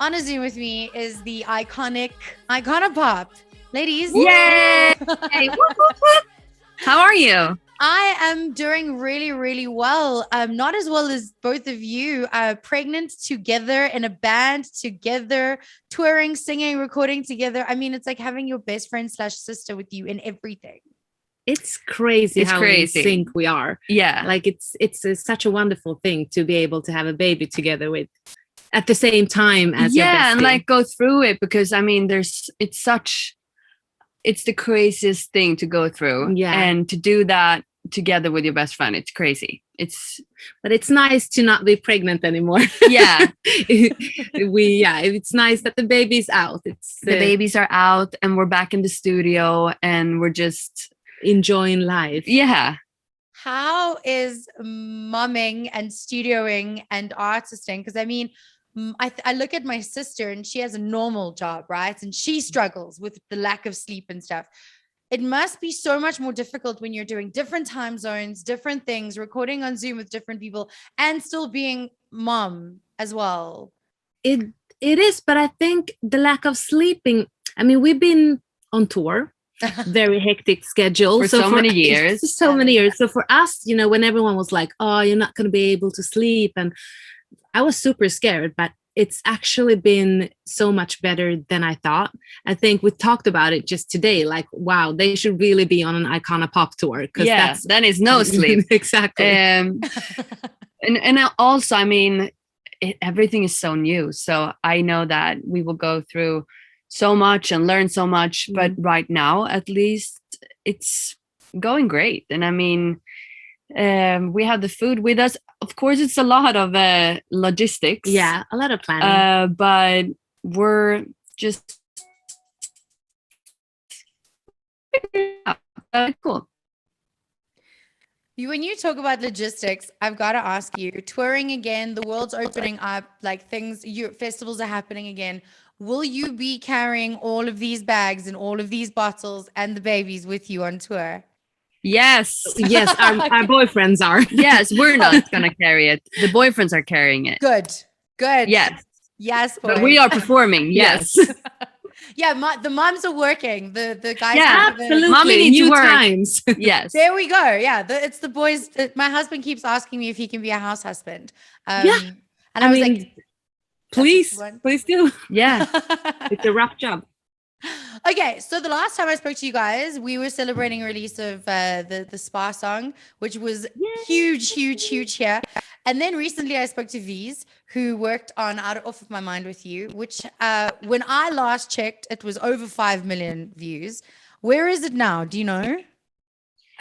On a Zoom with me is the iconic Icona Pop. Ladies. Yay! Hey, whoop, whoop, whoop. How are you? I am doing really, really well. Not as well as both of you. Pregnant together in a band together, touring, singing, recording together. I mean, it's like having your best friend / sister with you in everything. It's crazy how in sync we are. Yeah. Like it's such a wonderful thing to be able to have a baby together with at the same time as your bestie. And like go through it, because I mean it's the craziest thing to go through. Yeah. And to do that together with your best friend, it's crazy. But it's nice to not be pregnant anymore. Yeah. It's nice that the baby's out. The babies are out and we're back in the studio and we're just enjoying life. Yeah. How is momming and studioing and artisting? Because I mean, I look at my sister and she has a normal job, right? And she struggles with the lack of sleep and stuff. It must be so much more difficult when you're doing different time zones, different things, recording on Zoom with different people, and still being mom as well. It is, but I think the lack of sleeping, I mean, we've been on tour, very hectic schedule. For so many years. So for us, when everyone was like, oh, you're not going to be able to sleep. And I was super scared, but it's actually been so much better than I thought. I think we talked about it just today, like, wow, they should really be on an Icona Pop tour. Yeah, that is no sleep. Exactly. And also, I mean, everything is so new. So I know that we will go through so much and learn so much. But right now, at least, it's going great. And I mean, we have the food with us. Of course, it's a lot of logistics. Yeah, a lot of planning. But we're just cool. When you talk about logistics, I've got to ask you, you're touring again, the world's opening up, like festivals are happening again. Will you be carrying all of these bags and all of these bottles and the babies with you on tour? Yes. Our boyfriends are. Yes, we're not going to carry it. The boyfriends are carrying it. Good. Yes, but we are performing. Yes. Yeah, the moms are working. The guys. Yeah, absolutely. Mommy needs New to work. Times. Yes. There we go. Yeah, it's the boys. My husband keeps asking me if he can be a house husband. And I was like, please do. Yeah. It's a rough job. Okay, so the last time I spoke to you guys, we were celebrating release of the Spa song, which was huge here. And then recently I spoke to V's, who worked on Off of My Mind with you, which when I last checked, it was over 5 million views. Where is it now? Do you know?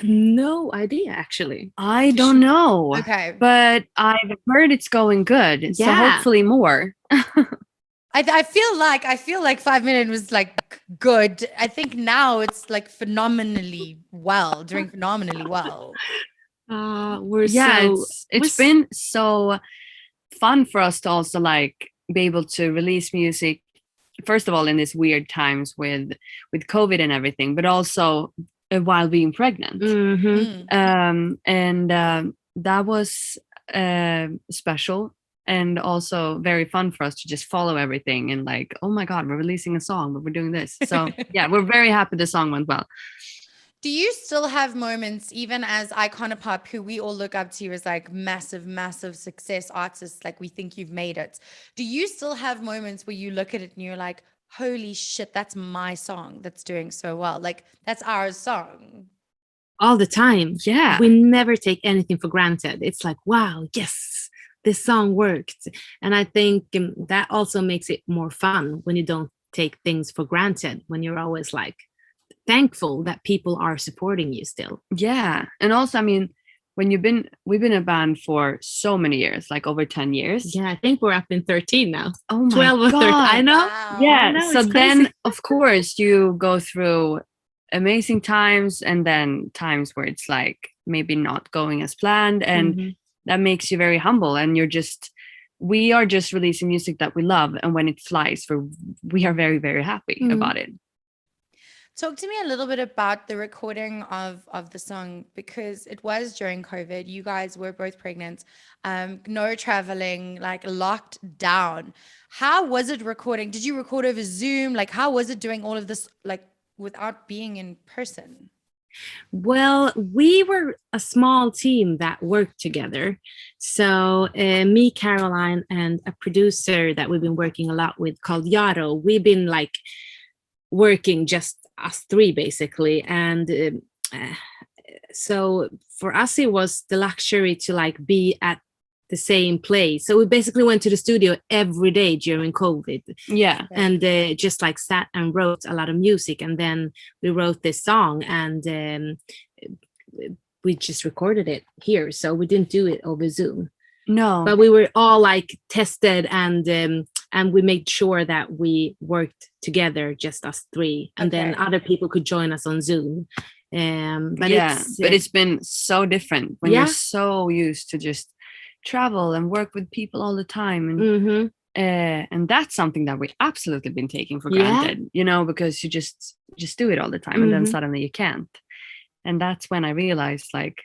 No idea, actually. I don't know. Okay. But I've heard it's going good. Yeah. So hopefully more. I feel like 5 million was like good. I think now it's like doing phenomenally well. It's been so fun for us to also like be able to release music, first of all, in these weird times with COVID and everything, but also while being pregnant. That was special. And also very fun for us to just follow everything and like, oh my God, we're releasing a song, but we're doing this. So yeah, we're very happy the song went well. Do you still have moments, even as Icona Pop, who we all look up to as like massive, massive success artists, like we think you've made it. Do you still have moments where you look at it and you're like, holy shit, that's my song that's doing so well. Like that's our song. All the time. Yeah. We never take anything for granted. It's like, wow, yes. This song worked. And I think that also makes it more fun when you don't take things for granted, when you're always like thankful that people are supporting you still. Yeah. And also, I mean, we've been a band for so many years, like over 10 years. Yeah, I think we're up in 13 now. Oh my 12 or 13. I know. Wow. Yeah. I know, so then, of course, you go through amazing times and then times where it's like maybe not going as planned. And that makes you very humble, and we are just releasing music that we love, and when it flies, we are very, very happy about it. Talk to me a little bit about the recording of the song, because it was during COVID. You guys were both pregnant, no traveling, like locked down. How was it recording? Did you record over Zoom? Like, how was it doing all of this, like, without being in person? Well, we were a small team that worked together. So, me, Caroline, and a producer that we've been working a lot with called Jawo, we've been like working just us three basically. And so for us, it was the luxury to like be at the same place. So we basically went to the studio every day during COVID. Yeah. And just like sat and wrote a lot of music. And then we wrote this song, and we just recorded it here. So we didn't do it over Zoom. No. But we were all like tested, and we made sure that we worked together, just us three. And then other people could join us on Zoom. But it's been so different when you're so used to just travel and work with people all the time, and and that's something that we absolutely been taking for granted, you know, because you just do it all the time, and then suddenly you can't. And that's when I realized, like,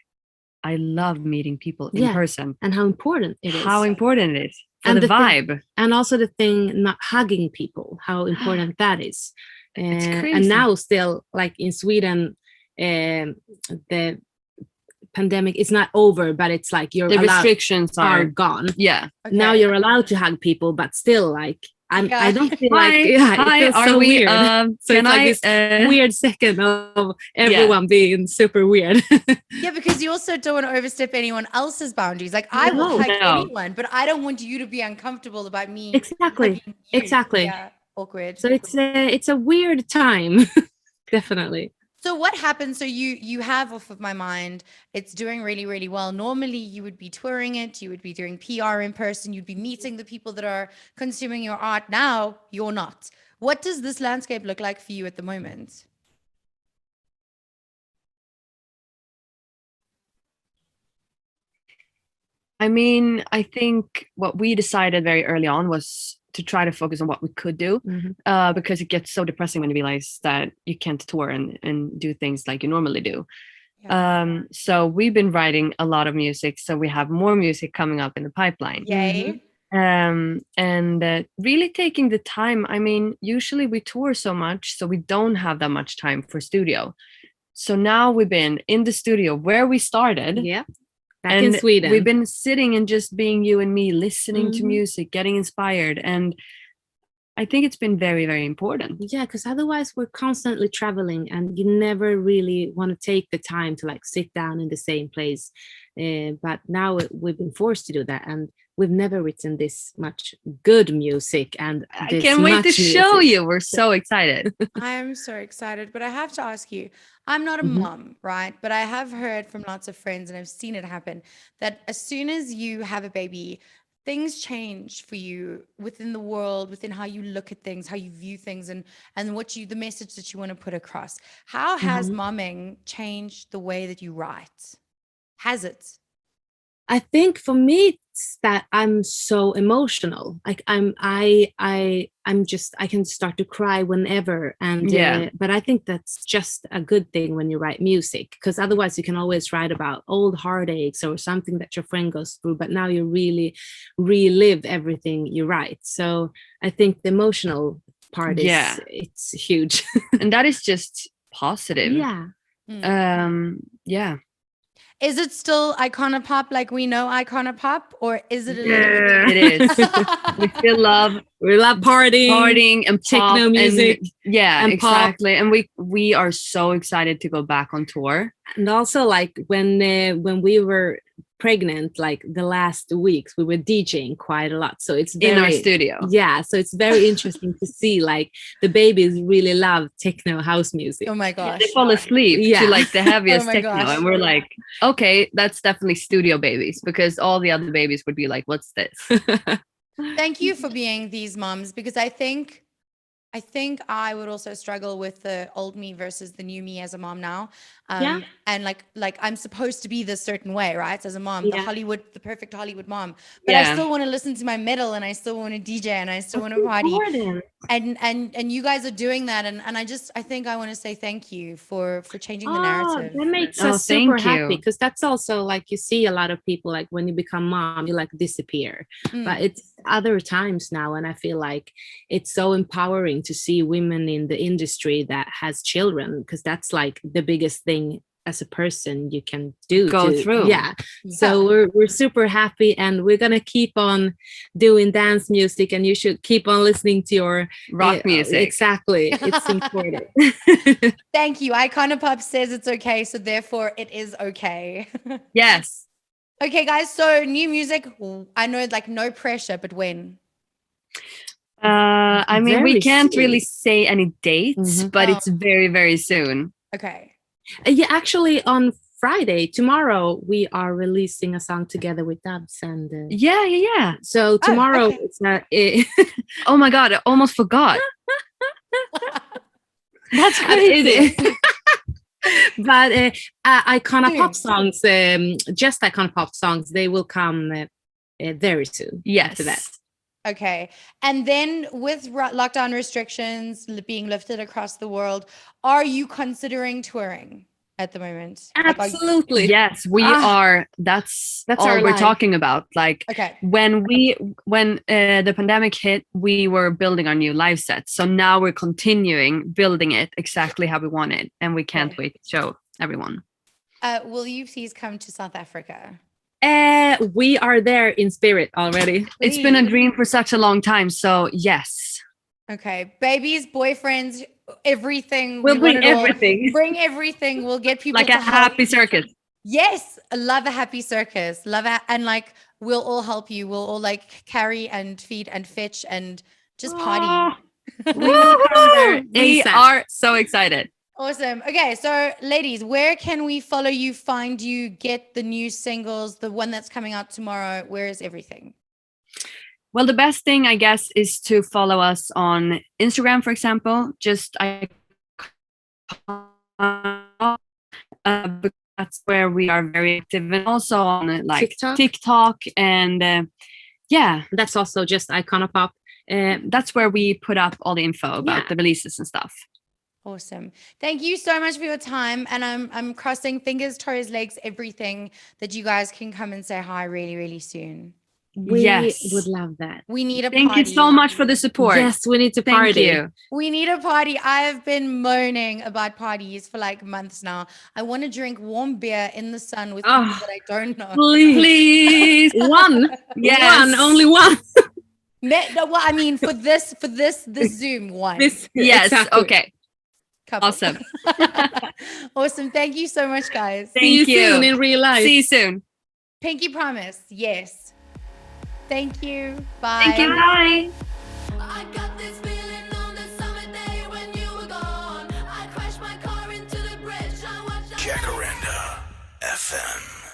I love meeting people in person, and how important it is. How important it is for and the vibe, thing, and also the thing not hugging people. How important that is. It's crazy. And now still, like in Sweden, the pandemic is not over, but it's like the restrictions are gone. Yeah. Okay. Now you're allowed to hug people, but still, like I don't feel like it feels so weird. So it's like this weird second of everyone being super weird. Yeah, because you also don't want to overstep anyone else's boundaries. Like I will hug anyone, but I don't want you to be uncomfortable about me. Exactly. Yeah, awkward. So it's a weird time. Definitely. So what happens? So you have, off of my mind, it's doing really, really well. Normally you would be touring it, you would be doing PR in person, you'd be meeting the people that are consuming your art. Now you're not. What does this landscape look like for you at the moment? I mean, I think what we decided very early on was to try to focus on what we could do, because it gets so depressing when you realize that you can't tour and do things like you normally do. Yeah. So we've been writing a lot of music, so we have more music coming up in the pipeline. Yay. And really taking the time. I mean, usually we tour so much, so we don't have that much time for studio. So now we've been in the studio where we started. Yeah. Back in Sweden. We've been sitting and just being you and me, listening to music, getting inspired. And I think it's been very, very important. Yeah, because otherwise we're constantly traveling and you never really want to take the time to like sit down in the same place. But now we've been forced to do that. And we've never written this much good music. And I can't wait to show you. We're so excited. I'm so excited. But I have to ask you, I'm not a mom, right? But I have heard from lots of friends, and I've seen it happen, that as soon as you have a baby, things change for you within the world, within how you look at things, how you view things, and the message that you want to put across. How has momming changed the way that you write? Has it? I think for me it's that I'm so emotional. Like I can start to cry whenever, and but I think that's just a good thing when you write music, because otherwise you can always write about old heartaches or something that your friend goes through, but now you really relive everything you write. So I think the emotional part is it's huge. And that is just positive. Yeah. Is it still Icona Pop like we know Icona Pop, or is it a little bit? It is. We still love partying and techno music. And exactly. Pop. And we are so excited to go back on tour. And also, like when we were pregnant, like the last weeks, we were DJing quite a lot. So it's in our studio. Yeah. So it's very interesting to see like the babies really love techno house music. Oh my gosh. They fall asleep to like the heaviest techno. Gosh. And we're like, okay, that's definitely studio babies, because all the other babies would be like, what's this? Thank you for being these moms, because I think I think I would also struggle with the old me versus the new me as a mom now. Yeah. And like I'm supposed to be this certain way, right? As a mom, Yeah. the perfect Hollywood mom. But I still want to listen to my metal, and I still want to DJ, and I still want to party. Important. And you guys are doing that, and I think I want to say thank you for changing the narrative. That makes us super happy, because that's also like you see a lot of people, like when you become mom, you like disappear. But it's other times now, and I feel like it's so empowering to see women in the industry that has children, because that's like the biggest thing as a person you can go through. Yeah. So we're super happy, and we're gonna keep on doing dance music, and you should keep on listening to your rock music. Exactly. It's important. Thank you. Icona Pop says it's okay, so therefore it is okay. Yes. Okay, guys. So new music. I know, like, no pressure, but when? I mean, we can't really say any dates, but it's very, very soon. Okay. Yeah, actually, on Friday, tomorrow, we are releasing a song together with Dubs, and yeah. So tomorrow, it's not. Oh my god, I almost forgot. That's crazy. But Icona Pop songs, just Icona Pop songs, they will come very soon. Yes. After that. Okay. And then with lockdown restrictions being lifted across the world, are you considering touring at the moment? Absolutely. Yes, we are. That's all we're talking about. Like, when the pandemic hit, we were building our new live set. So now we're continuing building it exactly how we want it. And we can't wait to show everyone. Will you please come to South Africa? We are there in spirit already. Please. It's been a dream for such a long time. So yes. Okay. Babies, boyfriends, everything. We'll bring everything. Bring everything. We'll get people like a happy circus. Yes. Love a happy circus. Love it. And like, we'll all help you. We'll all like carry and feed and fetch and just party. We are so excited. Awesome. Okay, so ladies, where can we follow you, find you, get the new singles, the one that's coming out tomorrow? Where is everything? Well, the best thing, I guess, is to follow us on Instagram, for example. Just that's where we are very active, and also on like TikTok and that's also just Icona Pop. That's where we put up all the info about the releases and stuff. Awesome. Thank you so much for your time. And I'm crossing fingers, toes, legs, everything that you guys can come and say hi really, really soon. We would love that. We need a party. Thank you so much for the support. Yes, we need to party. Thank you. We need a party. I've been moaning about parties for like months now. I want to drink warm beer in the sun with people that I don't know. Please. One. Yes. One. Only one. No, well, I mean, for this Zoom one. Yes. Exactly. Okay. Couple. Awesome. Awesome. Thank you so much, guys. See you soon in real life. See you soon. Pinky promise. Yes. Thank you. Bye. Thank you. Bye. I got this feeling on the summer day when you were gone. I crashed my car into the bridge. I watched Jacaranda FM.